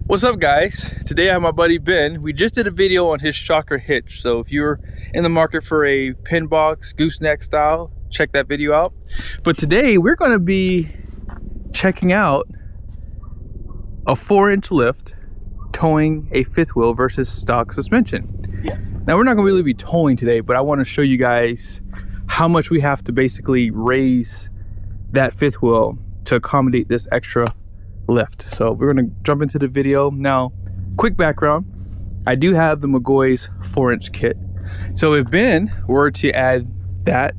What's up, guys? Today I have my buddy Ben. We just did a video on his shocker hitch, so if you're in the market for a pin box gooseneck style, check that video out. But today we're going to be checking out a 4-inch lift towing a fifth wheel versus stock suspension. Yes. Now we're not going to really be towing today, but I want to show you guys how much we have to basically raise that fifth wheel to accommodate this extra lift. So we're going to jump into the video now. Quick background, I do have the McGaughys 4-inch kit, so if Ben were to add that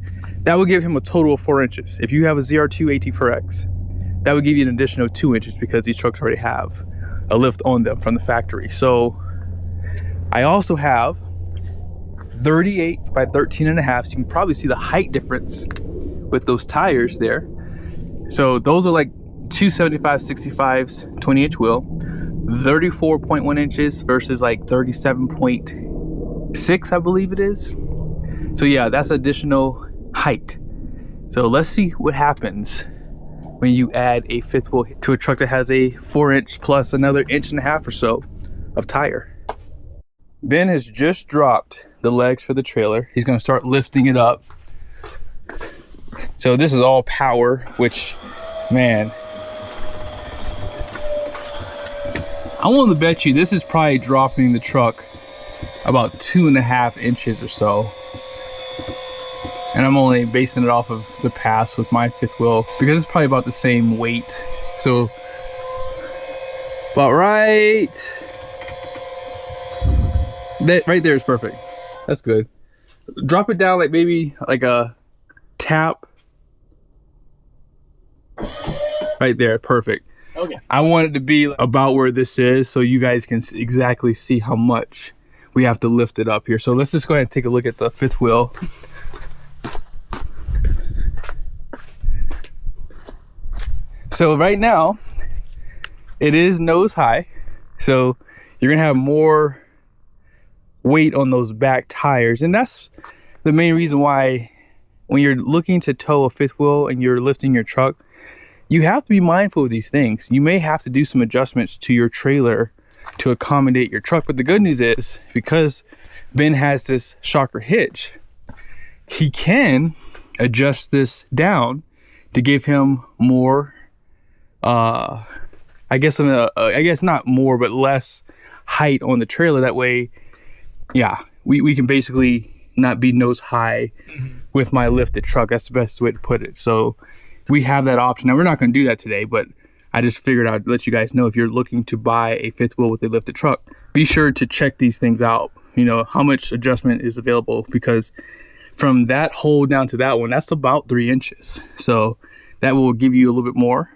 would give him a total of 4 inches. If you have a ZR2 AT4X, that would give you an additional 2 inches because these trucks already have a lift on them from the factory. So I also have 38 by 13.5, so you can probably see the height difference with those tires there. So those are like 275/65s 20-inch wheel, 34.1 inches versus like 37.6, I believe it is. So yeah, that's additional height. So let's see what happens when you add a fifth wheel to a truck that has a 4-inch plus another 1.5 inches or so of tire. Ben has just dropped the legs for the trailer. He's going to start lifting it up. So this is all power, which, man, I want to bet you this is probably dropping the truck about 2.5 inches or so. And I'm only basing it off of the past with my fifth wheel because it's probably about the same weight. So about right, that right there is perfect. That's good. Drop it down like maybe like a tap. Right there, perfect. Okay. I want it to be about where this is so you guys can exactly see how much we have to lift it up here. So let's just go ahead and take a look at the fifth wheel. So right now it is nose high, so you're gonna have more weight on those back tires, and that's the main reason why when you're looking to tow a fifth wheel and you're lifting your truck, you have to be mindful of these things. You may have to do some adjustments to your trailer to accommodate your truck, but the good news is because Ben has this shocker hitch, he can adjust this down to give him more I guess not more, but less height on the trailer. That way, yeah, we can basically not be nose high with my lifted truck. That's the best way to put it. So we have that option. Now we're not going to do that today, but I just figured I'd let you guys know, if you're looking to buy a fifth wheel with a lifted truck, be sure to check these things out. You know, how much adjustment is available, because from that hole down to that one, that's about 3 inches. So that will give you a little bit more,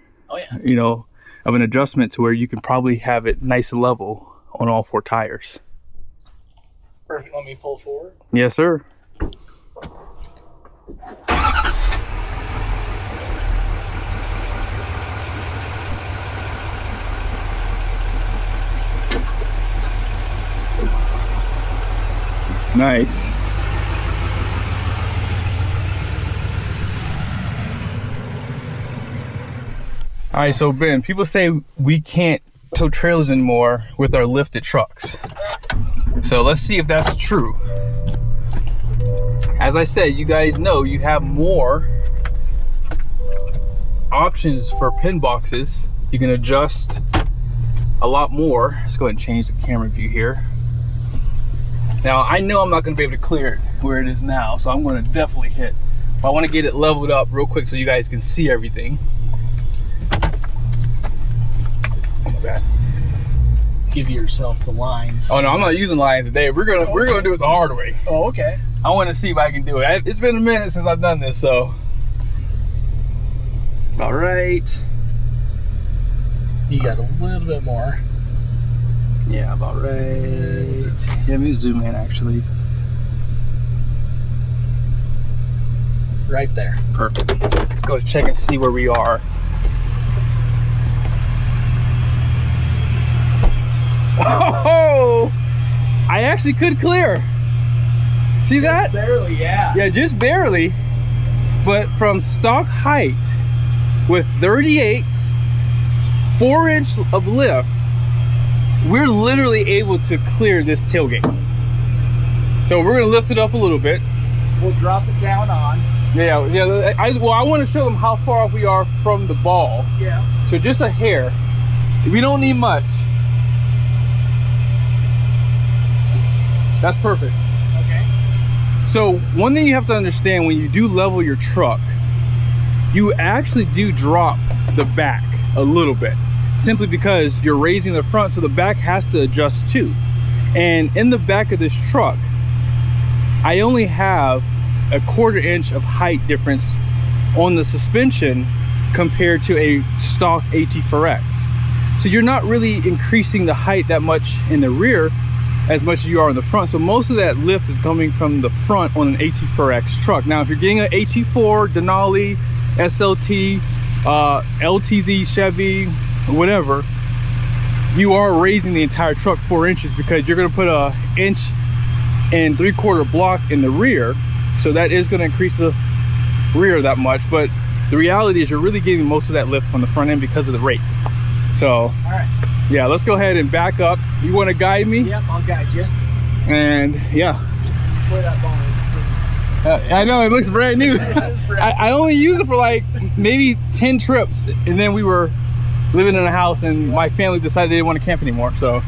you know, of an adjustment to where you can probably have it nice and level on all 4 tires. Perfect. Let me pull forward. Yes, sir. Nice. All right, so Ben, people say we can't tow trailers anymore with our lifted trucks. So let's see if that's true. As I said, you guys know you have more options for pin boxes. You can adjust a lot more. Let's go ahead and change the camera view here. Now, I know I'm not going to be able to clear it where it is now, so I'm going to definitely hit. But I want to get it leveled up real quick so you guys can see everything. Oh my bad. Give yourself the lines. Oh no, I'm not using lines today. We're gonna do it the hard way. Oh, okay. I want to see if I can do it. It's been a minute since I've done this, so. All right. You got a little bit more. Yeah, about right. Yeah, let me zoom in actually. Right there. Perfect. Let's go check and see where we are. Oh, I actually could clear. See that? Just barely, yeah. Yeah, just barely. But from stock height with 38's 4-inch of lift we're literally able to clear this tailgate. So we're gonna lift it up a little bit. We'll drop it down on. Yeah. Well, I want to show them how far off we are from the ball. Yeah. So just a hair. We don't need much. That's perfect. Okay. So one thing you have to understand when you do level your truck, you actually do drop the back a little bit, simply because you're raising the front, so the back has to adjust too. And in the back of this truck, I only have a 1/4 inch of height difference on the suspension compared to a stock AT4X. So you're not really increasing the height that much in the rear as much as you are in the front. So most of that lift is coming from the front on an AT4X truck. Now, if you're getting an AT4, Denali, SLT, LTZ, Chevy, whatever, you are raising the entire truck 4 inches, because you're going to put a 1.75 inch block in the rear. So that is going to increase the rear that much. But the reality is you're really getting most of that lift on the front end because of the rake. So, all right. Yeah, let's go ahead and back up. You want to guide me? Yep, I'll guide you. And yeah. Where that ball is. I know, it looks brand new. I only used it for like maybe 10 trips, and then we were living in a house and my family decided they didn't want to camp anymore, so. All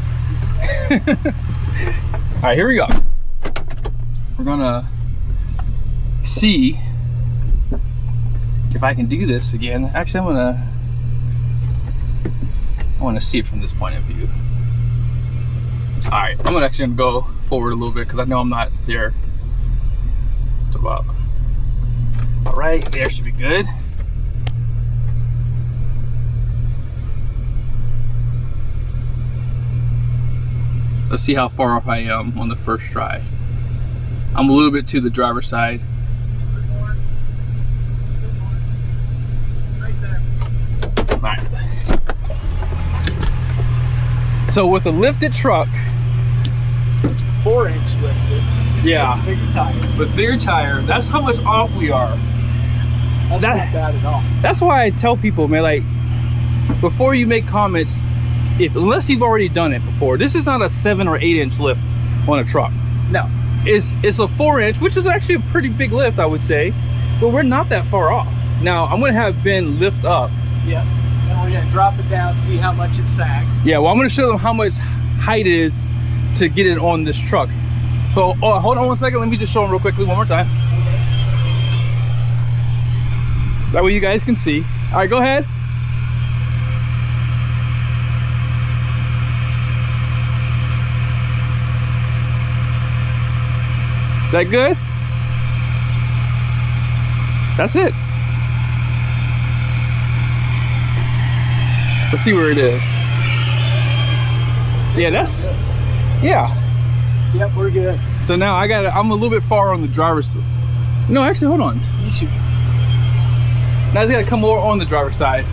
right, here we go. We're gonna see if I can do this again. Actually, I want to see it from this point of view. All right, I'm actually gonna go forward a little bit because I know I'm not there. It's about right there, should be good. Let's see how far off I am on the first try. I'm a little bit to the driver's side. All right. So with a lifted truck, 4 inch lifted. yeah, Bigger tire. with bigger tire, that's how much off we are. That's not bad at all. That's why I tell people, man, like, before you make comments, unless you've already done it before, this is not a 7 or 8 inch lift on a truck. No. It's a 4 inch, which is actually a pretty big lift, I would say, but we're not that far off. Now, I'm gonna have Ben lift up. Yeah. And we're gonna drop it down, see how much it sags. Yeah, well, I'm gonna show them how much height it is to get it on this truck. So, hold on one second, let me just show them real quickly one more time. Okay. That way you guys can see. All right, go ahead. Is that good? That's it. Let's see where it is. Yeah, that's, yeah. Yep, we're good. So now I'm a little bit far on the driver's side. No, actually, hold on. You should. Now it's gotta come more on the driver's side.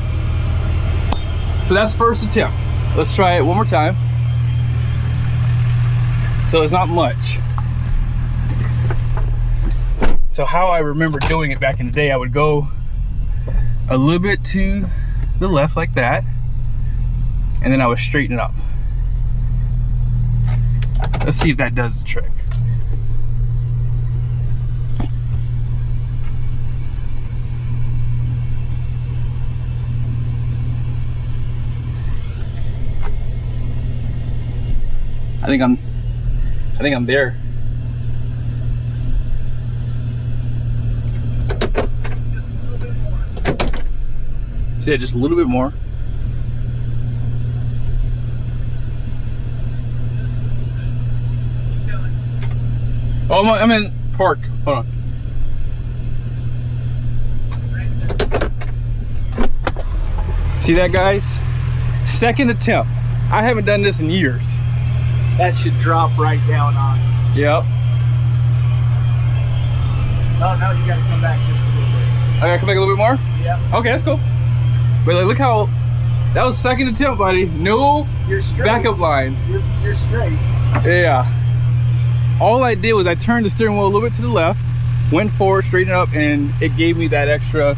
So that's first attempt. Let's try it one more time. So it's not much. So how I remember doing it back in the day, I would go a little bit to the left like that, and then I would straighten it up. Let's see if that does the trick. I think I'm there. Just a little bit more. Yeah, just a little bit more. Just a little bit. Keep going. Oh, I'm in park. Hold on. Right there. See that, guys? Second attempt. I haven't done this in years. That should drop right down on. Yep. Oh no, you gotta come back just a little bit. I gotta come back a little bit more? Yep. Okay, that's cool. But like, look how, that was second attempt, buddy. No You're straight. backup line. You're straight. Yeah. All I did was I turned the steering wheel a little bit to the left, went forward, straightened it up, and it gave me that extra,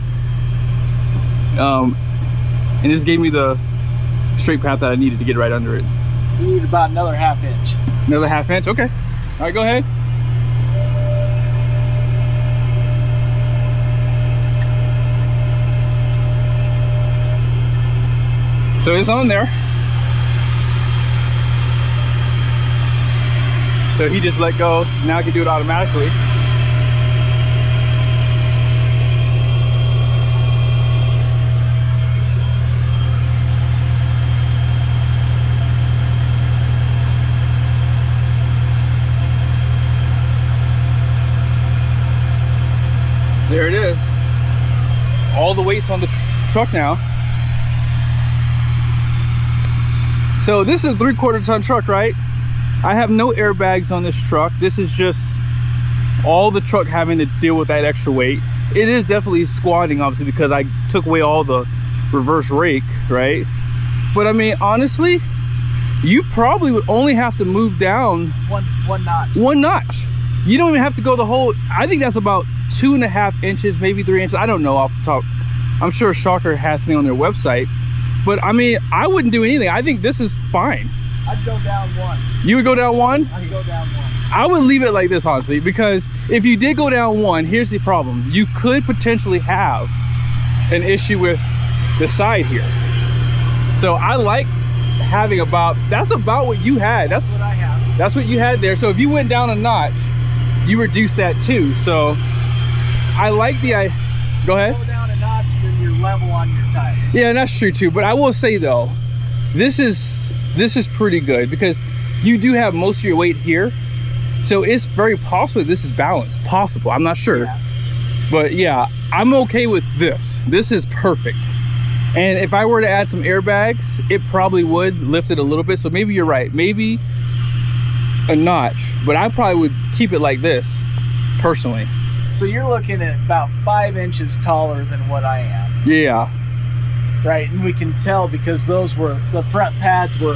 and just gave me the straight path that I needed to get right under it. You need about another 1/2 inch. Another 1/2 inch, okay. All right, go ahead. So it's on there. So he just let go. Now I can do it automatically. There it is. All the weight's on the truck now. So this is a 3/4 ton truck, right? I have no airbags on this truck. This is just all the truck having to deal with that extra weight. It is definitely squatting, obviously, because I took away all the reverse rake, right? But I mean, honestly, you probably would only have to move down one notch. One notch. You don't even have to go the whole, I think that's about 2.5 inches, maybe 3 inches. I don't know off the top. I'm sure Shocker has something on their website. But I mean, I wouldn't do anything. I think this is fine. I'd go down 1. You would go down 1? I'd go down 1. I would leave it like this, honestly, because if you did go down 1, here's the problem. You could potentially have an issue with the side here. So I like having that's about what you had. That's what I have. That's what you had there. So if you went down a notch, you reduce that too. So I like the go ahead. Go down a notch, then you're level on your tires. Yeah, that's true too. But I will say though, this is pretty good because you do have most of your weight here. So it's very possible this is balanced. Possible. I'm not sure. Yeah. But yeah, I'm okay with this. This is perfect. And if I were to add some airbags, it probably would lift it a little bit. So maybe you're right. Maybe a notch. But I probably would keep it like this, personally. So you're looking at about 5 inches taller than what I am. Yeah. Right, and we can tell because the front pads were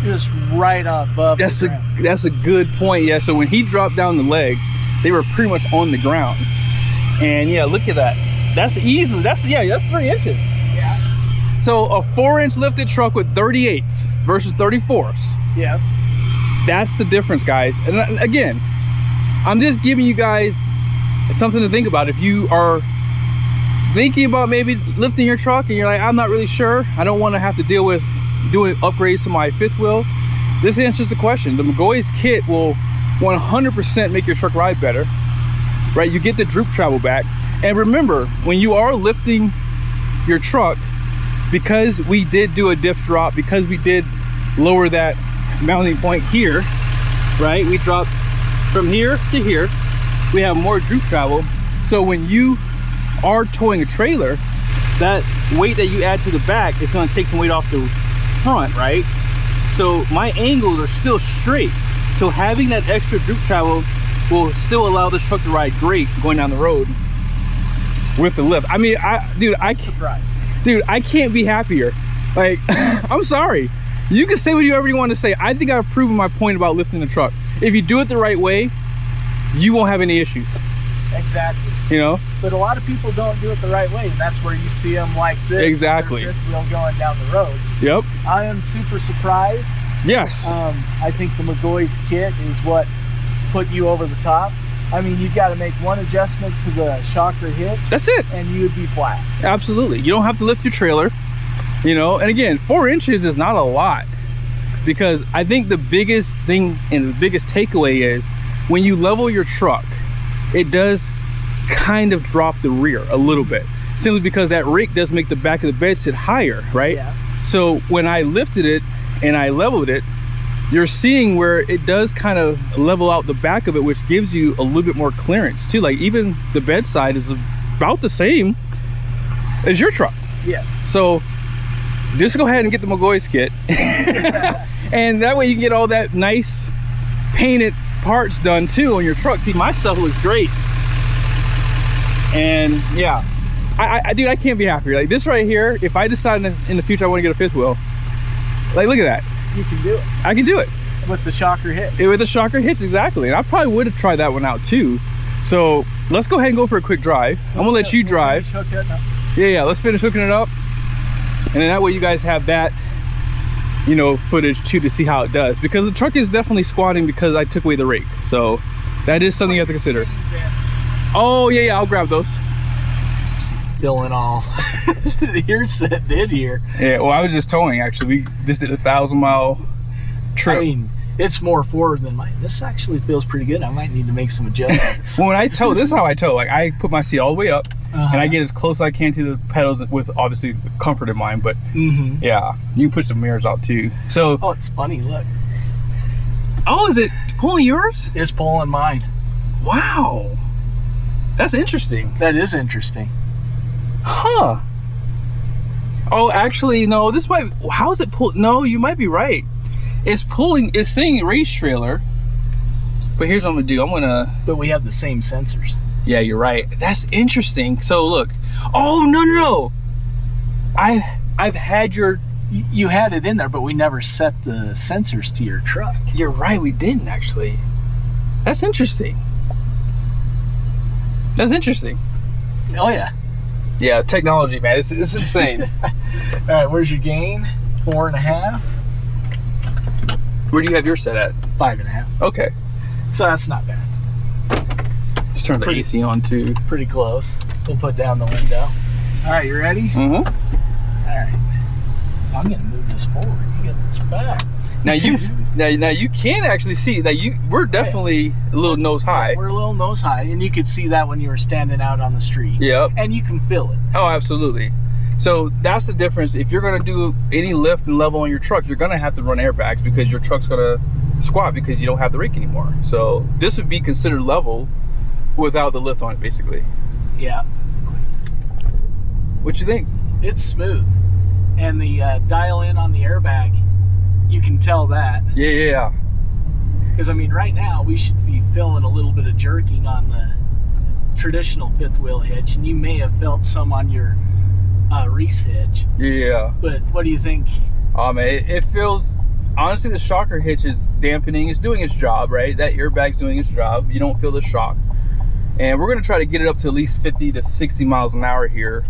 just right above the ground. That's a good point. Yeah, so when he dropped down the legs, they were pretty much on the ground. And yeah, look at that. That's 3 inches. Yeah. So a 4-inch lifted truck with 38s versus 34s. Yeah. That's the difference, guys. And again, I'm just giving you guys something to think about. If you are thinking about maybe lifting your truck and you're like, I'm not really sure, I don't want to have to deal with doing upgrades to my fifth wheel, this answers the question. The McGaughys kit will 100% make your truck ride better, right? You get the droop travel back. And remember, when you are lifting your truck, because we did do a diff drop, because we did lower that mounting point here, right? We dropped from here to here, we have more droop travel. So when you are towing a trailer, that weight that you add to the back is going to take some weight off the front, right? So my angles are still straight. So having that extra droop travel will still allow this truck to ride great going down the road with the lift. I mean, I'm surprised. Dude, I can't be happier. Like, I'm sorry. You can say whatever you want to say. I think I've proven my point about lifting the truck. If you do it the right way, you won't have any issues. Exactly. You know? But a lot of people don't do it the right way, and that's where you see them like this. Exactly. With their fifth wheel going down the road. Yep. I am super surprised. Yes. I think the McGaughys kit is what put you over the top. I mean, you've got to make one adjustment to the shocker hitch. That's it. And you would be flat. Absolutely. You don't have to lift your trailer, you know? And again, 4 inches is not a lot, because I think the biggest thing and the biggest takeaway is when you level your truck, it does kind of drop the rear a little bit, simply because that rake does make the back of the bed sit higher, right? Yeah. So when I lifted it and I leveled it, you're seeing where it does kind of level out the back of it, which gives you a little bit more clearance too. Like even the bedside is about the same as your truck. Yes. So just go ahead and get the McGaughys kit. And that way you can get all that nice painted parts done too on your truck. See, my stuff looks great. And yeah, dude, I can't be happier. Like this right here, if I decide in the future I want to get a fifth wheel, like look at that. You can do it. I can do it. With the shocker hitch. With the shocker hitch, exactly. And I probably would have tried that one out too. So let's go ahead and go for a quick drive. I'm gonna let you drive. Yeah, let's finish hooking it up. And then that way you guys have that you know, footage too to see how it does, because the truck is definitely squatting because I took away the rake. So that is something you have to consider. Oh yeah, I'll grab those. Filling all. You're sitting in here. Yeah, well, I was just towing actually. We just did a 1,000-mile trip. I mean, it's more forward than mine. This actually feels pretty good. I might need to make some adjustments. Well, when I tow, this is how I tow. Like, I put my seat all the way up, and I get as close as I can to the pedals with obviously comfort in mind. But yeah, you can put some mirrors out too. So oh, it's funny. Look. Oh, is it pulling yours? It's pulling mine. Wow, that's interesting. That is interesting. Huh. Oh, actually, no. This might. How is it pull? No, you might be right. It's pulling. It's saying race trailer. But here's what I'm gonna do. I'm gonna. But we have the same sensors. Yeah, you're right. That's interesting. So look. Oh no. I've had your. You had it in there, but we never set the sensors to your truck. You're right. We didn't actually. That's interesting. That's interesting. Oh yeah. Yeah, technology, man. It's insane. All right, where's your gain? 4.5. Where do you have yours set at? 5.5. Okay. So that's not bad. Just turn the AC on too. Pretty close. We'll put down the window. All right, you ready? Mm-hmm. All right. I'm gonna move this forward. You get this back. Now you now you can actually see that we're definitely a little nose high. We're a little nose high, and you could see that when you were standing out on the street. Yep. And you can feel it. Oh, absolutely. So that's the difference. If you're gonna do any lift and level on your truck, you're gonna have to run airbags because your truck's gonna squat because you don't have the rake anymore. So this would be considered level without the lift on it, basically. Yeah. What you think? It's smooth, and the dial in on the airbag, you can tell that. Yeah. Because I mean, right now we should be feeling a little bit of jerking on the traditional fifth wheel hitch, and you may have felt some on your Reese hitch. Yeah. But what do you think? Man, it feels, honestly, the shocker hitch is dampening. It's doing its job, right? That airbag's doing its job. You don't feel the shock. And we're gonna try to get it up to at least 50 to 60 miles an hour here.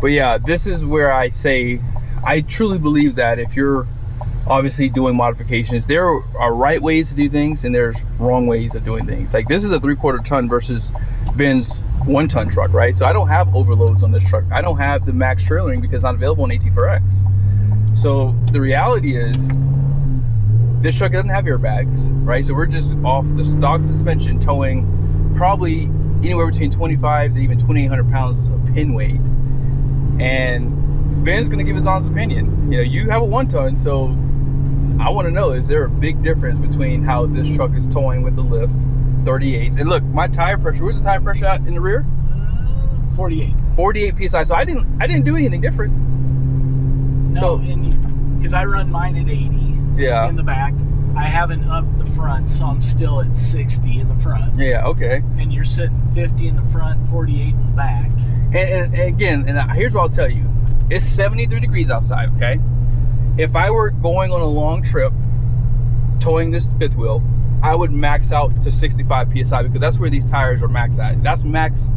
But yeah, this is where I say, I truly believe that if you're obviously doing modifications, there are right ways to do things and there's wrong ways of doing things. Like, this is a 3/4 ton versus Ben's 1 ton truck, right? So I don't have overloads on this truck. I don't have the max trailering because it's not available on AT4X. So the reality is, this truck doesn't have airbags, right? So we're just off the stock suspension, towing probably anywhere between 25 to even 2,800 pounds of pin weight. And Ben's gonna give his honest opinion. You know, you have a 1 ton, so I want to know, is there a big difference between how this truck is towing with the lift, 38's? And look, my tire pressure, where's the tire pressure at in the rear? 48. 48 psi. So I didn't do anything different. No, so, because I run mine at 80. Yeah. In the back. I haven't upped the front, so I'm still at 60 in the front. Yeah. Okay. And you're sitting 50 in the front, 48 in the back. And again, here's what I'll tell you: it's 73 degrees outside. Okay. If I were going on a long trip, towing this fifth wheel, I would max out to 65 psi because that's where these tires are maxed at. That's max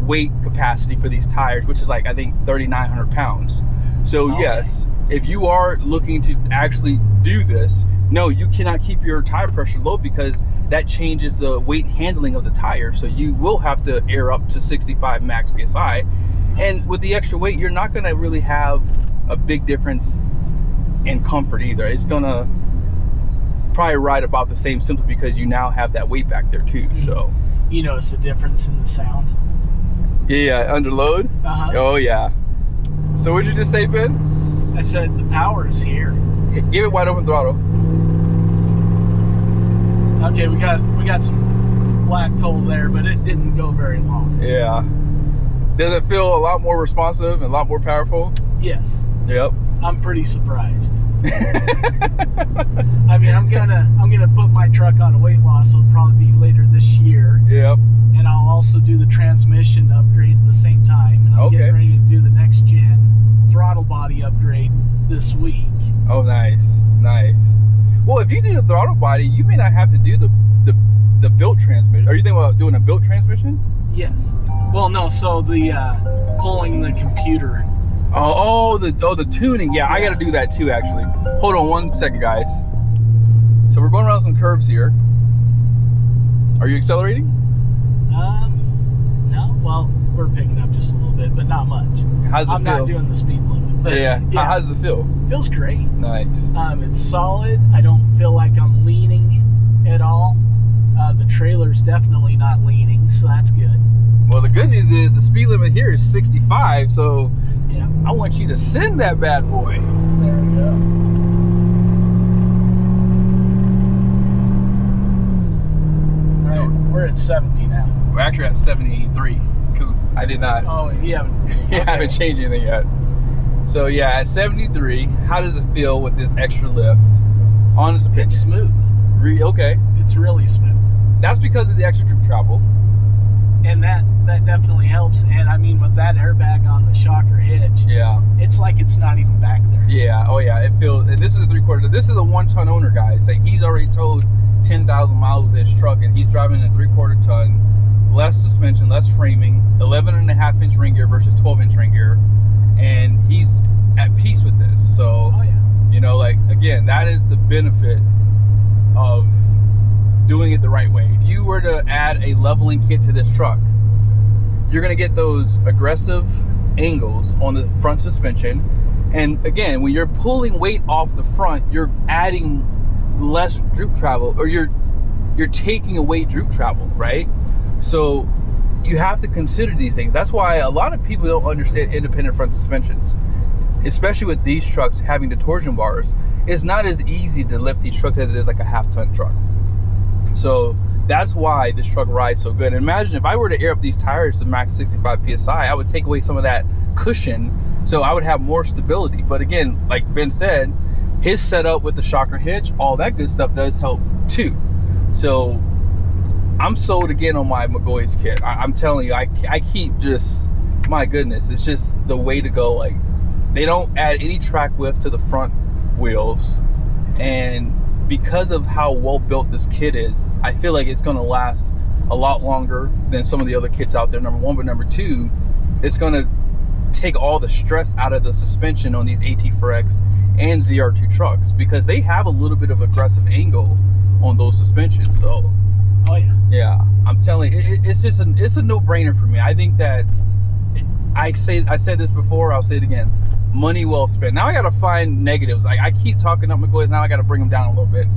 weight capacity for these tires, which is like, I think 3,900 pounds. So okay. Yes, if you are looking to actually do this, no, you cannot keep your tire pressure low because that changes the weight handling of the tire. So you will have to air up to 65 max psi. And with the extra weight, you're not gonna really have a big difference in comfort either. It's gonna probably ride about the same simply because you now have that weight back there too. So you notice the difference in the sound? Yeah, under load? Oh yeah. So what'd you just say, Ben? I said the power is here. Give it wide open throttle. Okay, we got some black coal there, but it didn't go very long. Yeah. Does it feel a lot more responsive and a lot more powerful? Yes. Yep. I'm pretty surprised. I mean, I'm gonna put my truck on a weight loss. It'll probably be later this year. Yep. And I'll also do the transmission upgrade at the same time. And I'm getting ready to do the next gen throttle body upgrade this week. Oh, nice. Well, if you do the throttle body, you may not have to do the built transmission. Are you thinking about doing a built transmission? Yes. Well, no. So the pulling the computer Oh, the tuning. Yeah, I got to do that too, actually. Hold on 1 second, guys. So we're going around some curves here. Are you accelerating? No. Well, we're picking up just a little bit, but not much. How's it feel? I'm not doing the speed limit. But Yeah. How does it feel? Feels great. Nice. It's solid. I don't feel like I'm leaning at all. The trailer's definitely not leaning, so that's good. Well, the good news is the speed limit here is 65, so Yeah. I want you to send that bad boy. There we go. All right, we're at 70 now. We're actually at 73 because I did not. Oh, you haven't. I haven't changed anything yet. So yeah, at 73, how does it feel with this extra lift? Honest opinion. It's smooth. Okay. It's really smooth. That's because of the extra droop travel. And that definitely helps. And I mean, with that airbag on the shocker hitch, Yeah. it's like it's not even back there. Yeah. Oh yeah. It feels. And this is a 3/4. This is a 1-ton owner, guys. Like he's already towed 10,000 miles with his truck, and he's driving a 3/4 ton, less suspension, less framing, 11.5-inch ring gear versus 12-inch ring gear, and he's at peace with this. So, Oh, yeah. you know, like again, that is the benefit of doing it the right way. If you were to add a leveling kit to this truck, you're going to get those aggressive angles on the front suspension, and again, when you're pulling weight off the front, you're adding less droop travel, or you're taking away droop travel, right? So you have to consider these things. That's why a lot of people don't understand independent front suspensions, especially with these trucks having the torsion bars. It's not as easy to lift these trucks as it is like a 1/2-ton truck. So that's why this truck rides so good. And imagine if I were to air up these tires to max 65 PSI, I would take away some of that cushion, so I would have more stability. But again, like Ben said, his setup with the shocker hitch, all that good stuff does help too. So I'm sold again on my McGaughys kit. I'm telling you, I keep just, my goodness, it's just the way to go. Like, they don't add any track width to the front wheels, and because of how well built this kit is, I feel like it's going to last a lot longer than some of the other kits out there, number one. But number two, it's going to take all the stress out of the suspension on these AT4X and ZR2 trucks, because they have a little bit of aggressive angle on those suspensions. So Oh, yeah. yeah, I'm telling you, it's just it's a no-brainer for me. I think that I said this before, I'll say it again, money well spent. Now I gotta find negatives. I keep talking up McGaughys, now I gotta bring them down a little bit,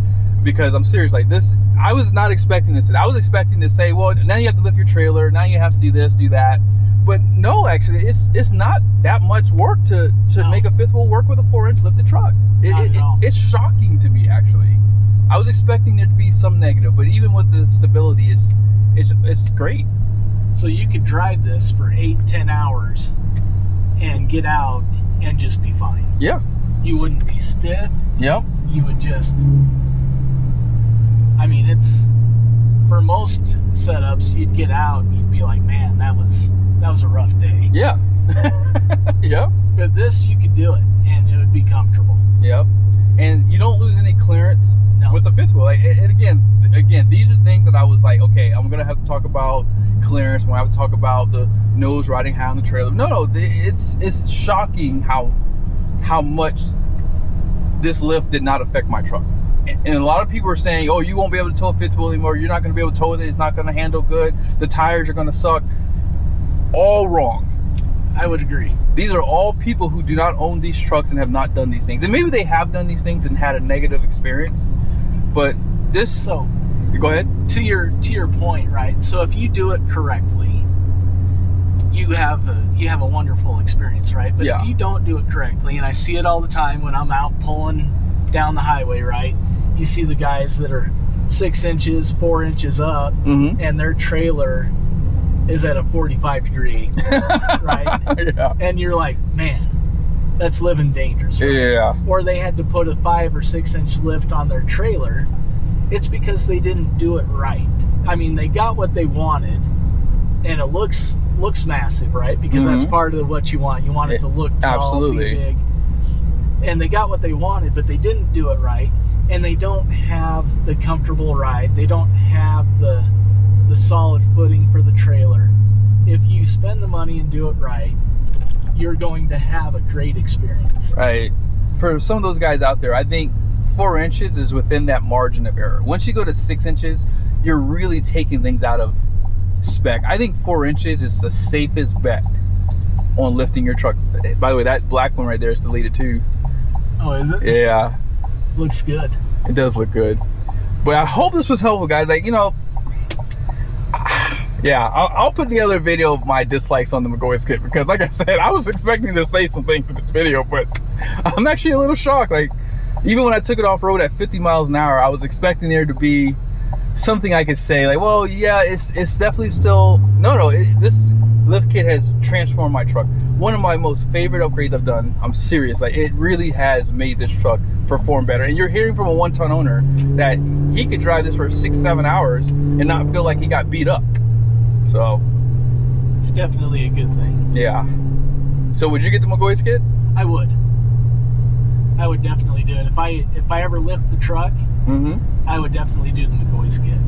because I'm serious. Like this, I was not expecting this. I was expecting to say, well, now you have to lift your trailer, now you have to do this, do that. But no, actually, it's not that much work to No. make a fifth wheel work with a 4-inch lifted truck. Not at all. It's shocking to me, actually. I was expecting there to be some negative, but even with the stability, it's great. So you could drive this for 8-10 hours and get out and just be fine. Yeah. You wouldn't be stiff. Yep. You would just, I mean, it's, for most setups, you'd get out and you'd be like, man, that was a rough day. Yeah. Yep. But this, you could do it and it would be comfortable. Yep. And you don't lose any clearance No. with the fifth wheel. Like, and again, these are things that I was like, okay, I'm gonna have to talk about clearance. I'm gonna have to talk about the nose riding high on the trailer. No, it's shocking how much this lift did not affect my truck. And a lot of people are saying, oh, you won't be able to tow a fifth wheel anymore. You're not gonna be able to tow it. It's not gonna handle good. The tires are gonna suck. All wrong. I would agree. These are all people who do not own these trucks and have not done these things. And maybe they have done these things and had a negative experience, but this, So, go ahead. to your point, right? So if you do it correctly, you have a wonderful experience, right? But Yeah. if you don't do it correctly, and I see it all the time when I'm out pulling down the highway, right? You see the guys that are 6 inches, 4 inches up, Mm-hmm. and their trailer is at a 45-degree angle, right? Yeah. And you're like, man, that's living dangerous, right? Yeah. Or they had to put a 5 or 6 inch lift on their trailer. It's because they didn't do it right. I mean, they got what they wanted, and it looks massive, right? Because that's Mhm. part of what you want. You want it to look tall, Absolutely. be big. And they got what they wanted, but they didn't do it right. And they don't have the comfortable ride. They don't have the solid footing for the trailer. If you spend the money and do it right, you're going to have a great experience. Right. For some of those guys out there, I think 4 inches is within that margin of error. Once you go to 6 inches, you're really taking things out of spec. I think 4 inches is the safest bet on lifting your truck. By the way, that black one right there is deleted too. Oh, is it? Yeah. Looks good. It does look good. But I hope this was helpful, guys. Like, you know, yeah, I'll put together a video of my dislikes on the McGaughys kit, because like I said, I was expecting to say some things in this video, but I'm actually a little shocked. Like, even when I took it off road at 50 miles an hour, I was expecting there to be something I could say like, well, yeah, it's definitely still, this lift kit has transformed my truck. One of my most favorite upgrades I've done. I'm serious. Like, it really has made this truck perform better. And you're hearing from a 1-ton owner that he could drive this for 6-7 hours and not feel like he got beat up. So it's definitely a good thing. Yeah. So would you get the McGaughys kit? I would definitely do it. If I ever lift the truck, I would definitely do the McGaughys kit.